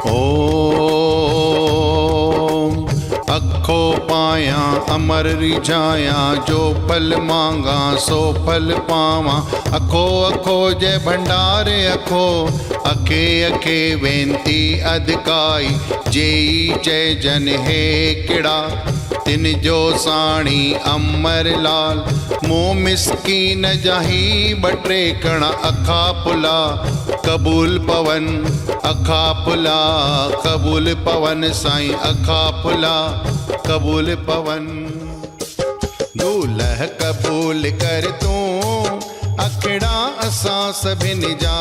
ओम अखो पाया अमर रिझाया, जो फल मांगा सो फल पावा। अखो अखो जय भंडारे अखो, अखे अखे वेंती अधकाई। जेई जय जन हे किड़ा, तिन जो साणी अमर लाल। मुँह मिसकीन जाही बटे कणा, अखा पुला कबूल पवन। अखा पुला कबूल पवन साईं, अखा पुला कबूल पवन। दूल्ह कबूल कर तूं, अखड़ा असां सभिन जा।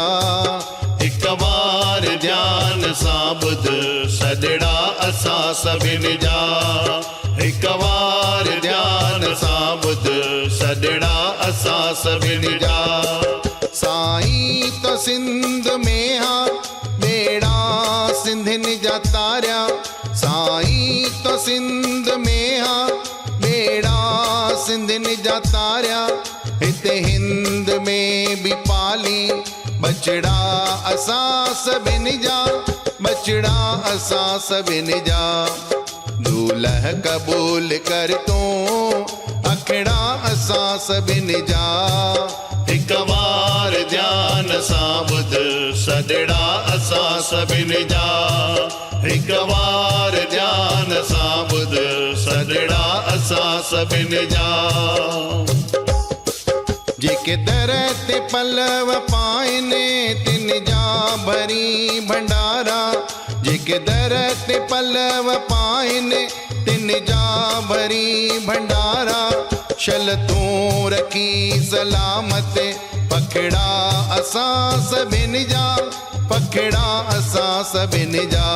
हिक बार ध्यान सां ॿुध, सजड़ा असां सभिन जा। हिक बार ध्यान सां ॿुध, सजड़ा असां सभिन जा। साईं तो सिंध में हा बेड़ा सिंधिन जा तारिया। साईं तो सिंध में हा बेड़ा सिंधिन जा तारिया। हिते हिंद में भी पाली बचड़ा असां सभिन जा। बचड़ा असां सभिन जा। दूल्ह कबूल कर तूं, अखड़ा असां सभिन जा। हिक बार ध्यान सां ॿुध, सजड़ा असां सभिन जा। हिक बार ध्यान सां ॿुध, सजड़ा असां सभिन जा। जेके दर ते पलव पाइने, तिन जा भरी भंडारा। जेके दर ते पलव पाइने, तिन जा भरी भंडारा। शल तूं रखी सलामत, पखड़ा असां सभिन जा। पखड़ा असां सभिन जा।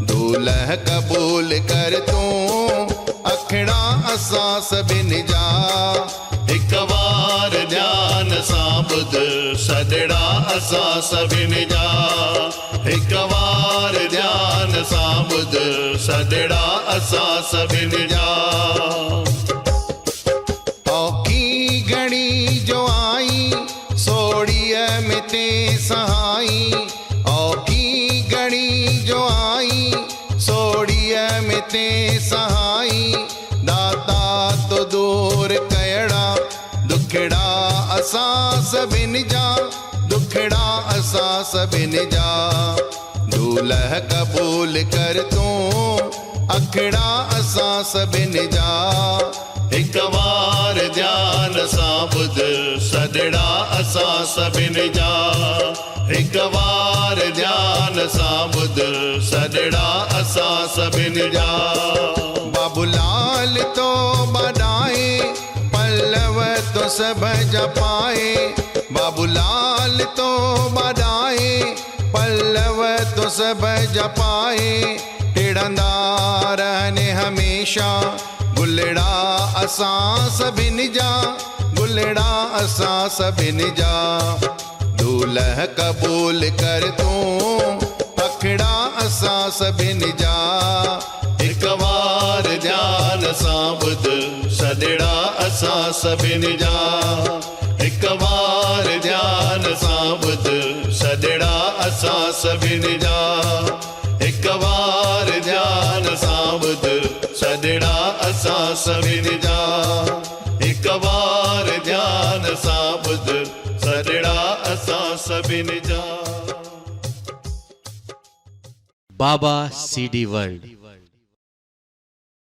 दूल्ह कबूल कर तूं, अखड़ा असां सभिन जा। हिक बार ध्यान सां ॿुध, सजड़ा असां सभिन जा। हिक बार ध्यान सां ॿुध, सजड़ा असां सभिन जा। औखी घड़ी जो आई, सोड़ीअ में ते सहाई। औखी घड़ी जो आई, सोड़ीअ में ते सहाई। दाता तो दूर कयड़ा, दुखड़ा असां सभिन जा। दुखड़ा असां सभिन जा। दूल्ह कबूल कर तूं, अखड़ा असां सभिन जा। हिक बार ध्यान सां ॿुध, सजड़ा असां सभिन जा। हिक बार ध्यान सां ॿुध, सजड़ा असां सभिन जा। बाबूलाल तो बधाए, पल्लव तो सब जपाए। बाबूलाल तो बधाए, पल्लव तो सब जपाए। टिड़ंदा रहने हमेशा, गुलड़ा असां सभिन जा। गुलड़ा असां सभिन जा। दूल्ह कबूल कर तूं, अखड़ा असां सभिन जा। हिक बार ध्यान सां ॿुध, सजड़ा असां सभिन जा। हिक बार ध्यान सां ॿुध, सजड़ा असां सभिन जा। हिक बार ध्यान सां ॿुध, सजड़ा असां सभिन जा। हिक बार ध्यान सां ॿुध, सजड़ा असां सभिन जा। बाबा CD वर्ल्ड।